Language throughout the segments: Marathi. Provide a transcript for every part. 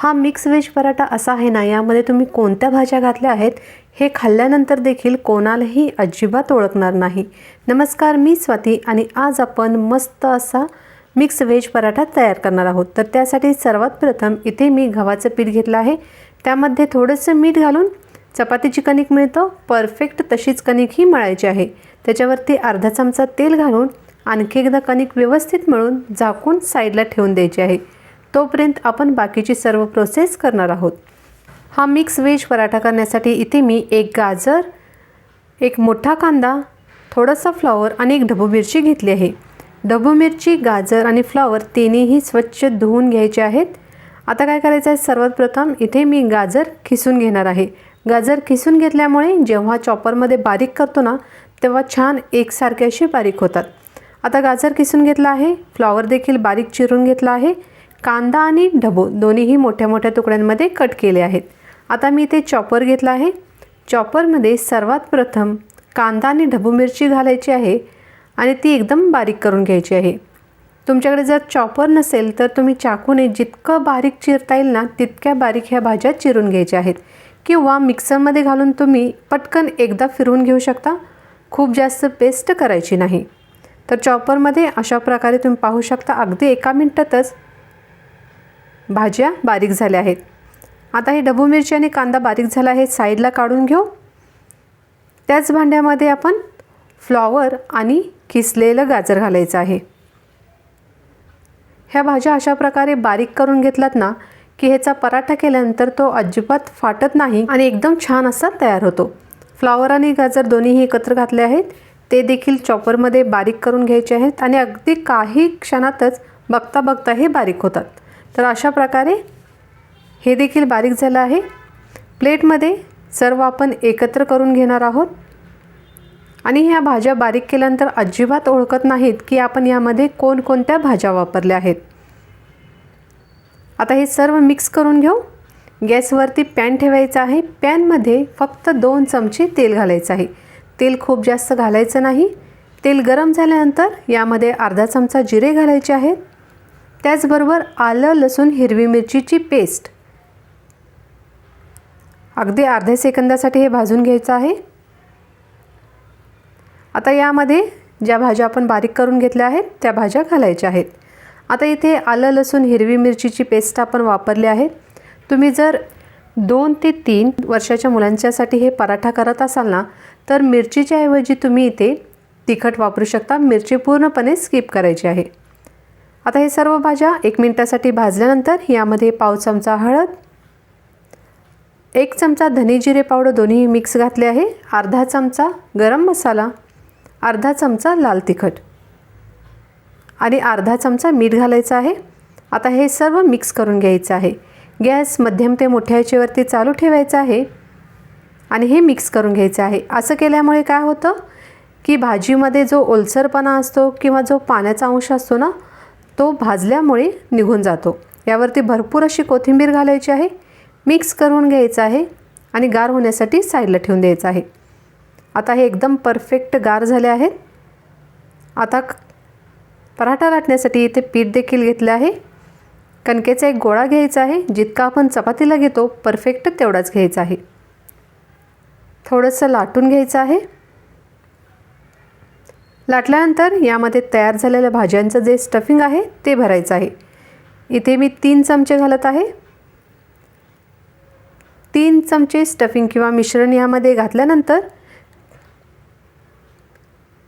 हा मिक्स व्हेज पराठा असा आहे ना, यामध्ये तुम्ही कोणत्या भाज्या घातल्या आहेत हे खाल्ल्यानंतर देखील कोणालाही अजिबात ओळखणार नाही. नमस्कार, मी स्वाती आणि आज आपण मस्त असा मिक्स व्हेज पराठा तयार करणार आहोत. तर त्यासाठी सर्वात प्रथम इथे मी गव्हाचं पीठ घेतलं आहे. त्यामध्ये थोडंसं मीठ घालून चपातीची कणिक मिळतं परफेक्ट तशीच कणिक ही मळायची आहे. त्याच्यावरती अर्धा चमचा तेल घालून आणखी एकदा कणिक व्यवस्थित मळून झाकून साईडला ठेवून द्यायची आहे. तोपर्यंत आपण बाकीची सर्व प्रोसेस करणार आहोत. हा मिक्स व्हेज पराठा करण्यासाठी इथे मी एक गाजर, एक मोठा कांदा, थोडासा फ्लॉवर आणि एक ढबू मिरची घेतली आहे. ढबू मिरची, गाजर आणि फ्लॉवर तिन्हीही स्वच्छ धुवून घ्यायचे आहेत. आता काय करायचं आहे, सर्वात प्रथम इथे मी गाजर खिसून घेणार आहे. गाजर खिसून घेतल्यामुळे जेव्हा चॉपरमध्ये बारीक करतो ना, तेव्हा छान एकसारखे असे बारीक होतात. आता गाजर खिसून घेतला आहे, फ्लॉवर देखील बारीक चिरून घेतला आहे, कांदा आणि ढबू दोन्हीही मोठ्या मोठ्या तुकड्यांमध्ये कट केले आहेत. आता मी इथे चॉपर घेतला आहे. चॉपरमध्ये सर्वात प्रथम कांदा आणि ढबू मिरची घालायची आहे आणि ती एकदम बारीक करून घ्यायची आहे. तुमच्याकडे जर चॉपर नसेल तर तुम्ही चाकूने जितकं बारीक चिरता येईल ना, तितक्या बारीक ह्या भाज्या चिरून घ्यायच्या आहेत. किंवा मिक्सरमध्ये घालून तुम्ही पटकन एकदा फिरवून घेऊ शकता. खूप जास्त पेस्ट करायची नाही. तर चॉपरमध्ये अशा प्रकारे तुम्ही पाहू शकता अगदी 1 मिनिटातच भाज्या बारीक झाल्या आहेत. आता हे ढबू मिरची आणि कांदा बारीक झाला आहे, साईडला काढून घेऊ. त्याच भांड्यामध्ये आपण फ्लॉवर आणि किसलेलं गाजर घालायचं आहे. ह्या भाज्या अशा प्रकारे बारीक करून घेतलात ना की ह्याचा पराठा केल्यानंतर तो अजिबात फाटत नाही आणि एकदम छान असा तयार होतो. फ्लॉवर आणि गाजर दोन्हीही एकत्र घातले आहेत. ते देखील चॉपरमध्ये बारीक करून घ्यायचे आहेत आणि अगदी काही क्षणातच बघता बघता हे बारीक होतात. तर अशा प्रकारे हे देखील बारीक झालं आहे. प्लेटमध्ये सर्व आपण एकत्र करून घेणार आहोत आणि ह्या भाज्या बारीक केल्यानंतर अजिबात ओळखत नाहीत की आपण यामध्ये कोणकोणत्या भाज्या वापरल्या आहेत. आता हे सर्व मिक्स करून घेऊ. गॅसवरती पॅन ठेवायचा आहे. पॅनमध्ये फक्त 2 चमचे तेल घालायचं आहे. तेल खूप जास्त घालायचं नाही. तेल गरम झाल्यानंतर यामध्ये अर्धा चमचा जिरे घालायचे आहेत. त्याचबरोबर आलं, लसूण, हिरवी मिरचीची पेस्ट अगदी अर्ध्या सेकंदासाठी हे भाजून घ्यायचं आहे. आता यामध्ये ज्या भाज्या आपण बारीक करून घेतल्या आहेत त्या भाज्या घालायच्या आहेत. आता इथे आलं, लसूण, हिरवी मिरचीची पेस्ट आपण वापरली आहे. तुम्ही जर 2 ते 3 वर्षाच्या मुलांच्यासाठी हे पराठा करत असाल ना, तर मिरचीच्या ऐवजी तुम्ही इथे तिखट वापरू शकता. मिरची पूर्णपणे स्किप करायची आहे. आता हे सर्व भाज्या 1 मिनिटासाठी भाजल्यानंतर यामध्ये पाव चमचा हळद, 1 चमचा धने जिरे पावडर दोन्ही मिक्स घातले आहे, अर्धा चमचा गरम मसाला, अर्धा चमचा लाल तिखट आणि अर्धा चमचा मीठ घालायचं आहे. आता हे सर्व मिक्स करून घ्यायचं आहे. गॅस मध्यम ते मोठ्या आचेवरती चालू ठेवायचा आहे आणि हे मिक्स करून घ्यायचं आहे. असं केल्यामुळे काय होतं की भाजीमध्ये जो ओलसरपणा असतो किंवा जो पाण्याचा अंश असतो ना, तो भाजल्यामुळे निघून जातो. यावरती भरपूर अशी कोथिंबीर घालायची आहे. मिक्स करून घ्यायचं आहे आणि गार होण्यासाठी साईडला ठेवून द्यायचं आहे. आता हे एकदम परफेक्ट गार झाले आहेत. आता पराठा लाटण्यासाठी इथे पीठ देखील घेतलं आहे. कणकेचा एक गोळा घ्यायचा आहे. जितका आपण चपातीला घेतो परफेक्ट तेवढाच घ्यायचा आहे. थोडंसं लाटून घ्यायचं आहे. लाटल्यानंतर यामध्ये तयार झालेल्या भाज्यांचं जे स्टफिंग आहे ते भरायचं आहे. इथे मी 3 चमचे घालत आहे. 3 चमचे स्टफिंग किंवा मिश्रण यामध्ये घातल्यानंतर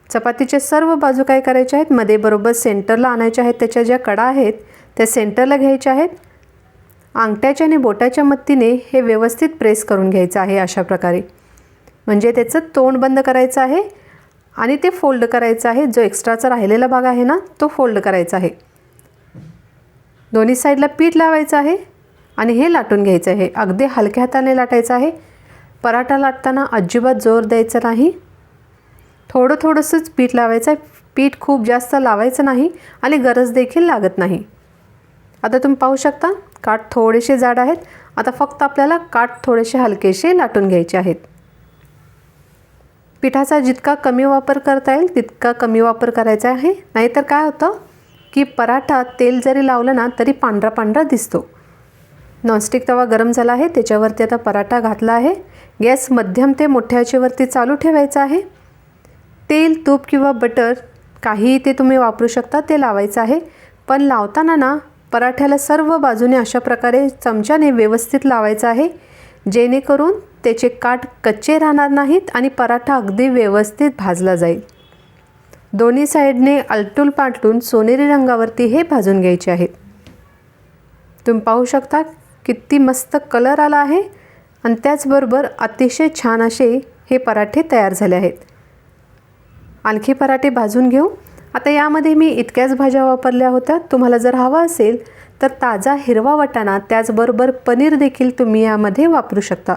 चपातीचे सर्व बाजू काय करायच्या आहेत, मध्ये बरोबर सेंटरला आणायच्या आहेत. त्याच्या ज्या कडा आहेत त्या सेंटरला घ्यायच्या आहेत. अंगठ्याच्या आणि बोटाच्या मदतीने हे व्यवस्थित प्रेस करून घ्यायचं आहे. अशा प्रकारे म्हणजे त्याचं तोंड बंद करायचं आहे आणि ते फोल्ड करायचं आहे. जो एक्स्ट्राचा राहिलेला भाग आहे ना, तो फोल्ड करायचा आहे. दोन्ही साईडला पीठ लावायचं आहे आणि हे लाटून घ्यायचं आहे. अगदी हलक्या हाताने लाटायचं आहे. पराठा लाटताना अजिबात जोर द्यायचा नाही. थोडंसंच पीठ लावायचं आहे. पीठ खूप जास्त लावायचं नाही आणि गरज देखील लागत नाही. आता तुम्ही पाहू शकता काठ थोडेसे जाड आहेत. आता फक्त आपल्याला काठ थोडेसे हलकेसे लाटून घ्यायचे आहेत. पिठाचा जितका कमी वापर करता येईल तितका कमी वापर करायचा आहे. नाहीतर काय होतं की पराठा तेल जरी लावलं ना तरी पांढरा पांढरा दिसतो. नॉनस्टिक तवा गरम झाला आहे, त्याच्यावरती आता पराठा घातला आहे. गॅस मध्यम ते मोठ्या आचेवरती चालू ठेवायचा आहे. तेल, तूप किंवा बटर काहीही ते तुम्ही वापरू शकता, ते लावायचं आहे. पण लावताना ना पराठ्याला सर्व बाजूने अशा प्रकारे चमच्याने व्यवस्थित लावायचं आहे, जेणेकरून त्याचे काठ कच्चे राहणार नाहीत आणि पराठा अगदी व्यवस्थित भाजला जाईल. दोन्ही साईडने आलटून पालटून सोनेरी रंगावरती हे भाजून घ्यायचे आहेत. तुम्ही पाहू शकता किती मस्त कलर आला आहे आणि त्याचबरोबर अतिशय छान असे हे पराठे तयार झाले आहेत. आणखी पराठे भाजून घेऊ. आता यामध्ये मी इतक्याच भाज्या वापरल्या होत्या. तुम्हाला जर हवा असेल तर ताजा हिरवा वाटाणा त्याचबरोबर पनीर देखील तुम्ही यामध्ये वापरू शकता.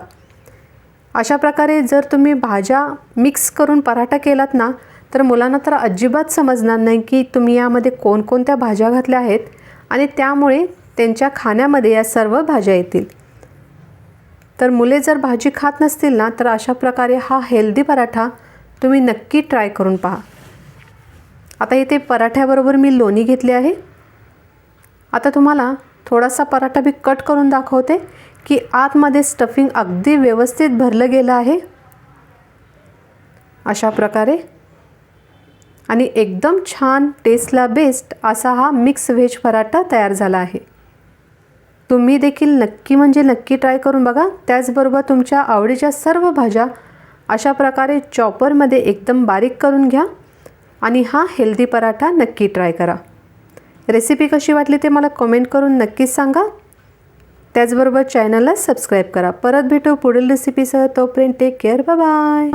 अशा प्रकारे जर तुम्ही भाज्या मिक्स करून पराठा केलात ना तर मुलांना तर अजिबात समजणार नाही की तुम्ही यामध्ये कोणकोणत्या भाज्या घातल्या आहेत आणि त्यामुळे त्यांच्या खाण्यामध्ये या सर्व भाज्या येतील. तर मुले जर भाजी खात नसतील ना तर अशा प्रकारे हा हेल्दी पराठा तुम्ही नक्की ट्राय करून पहा. आता इथे पराठ्याबरोबर मी लोणी घेतली आहे. आता तुम्हाला थोडासा पराठा मी कट करून दाखवते की आतमध्ये स्टफिंग अगदी व्यवस्थित भरलं गेलं आहे अशा प्रकारे. आणि एकदम छान टेस्टला बेस्ट असा हा मिक्स व्हेज पराठा तयार झाला आहे. तुम्ही देखील नक्की म्हणजे नक्की ट्राय करून बघा. त्याचबरोबर तुमच्या आवडीच्या सर्व भाज्या अशा प्रकारे चॉपरमध्ये एकदम बारीक करून घ्या आणि हा हेल्दी पराठा नक्की ट्राय करा. रेसिपी कशी वाटली ते मला कमेंट करून नक्कीच सांगा. त्याचबरोबर चॅनलला सबस्क्राईब करा. परत भेटू पुढील रेसिपीसह. तोपर्यंत टेक केअर. Bye bye.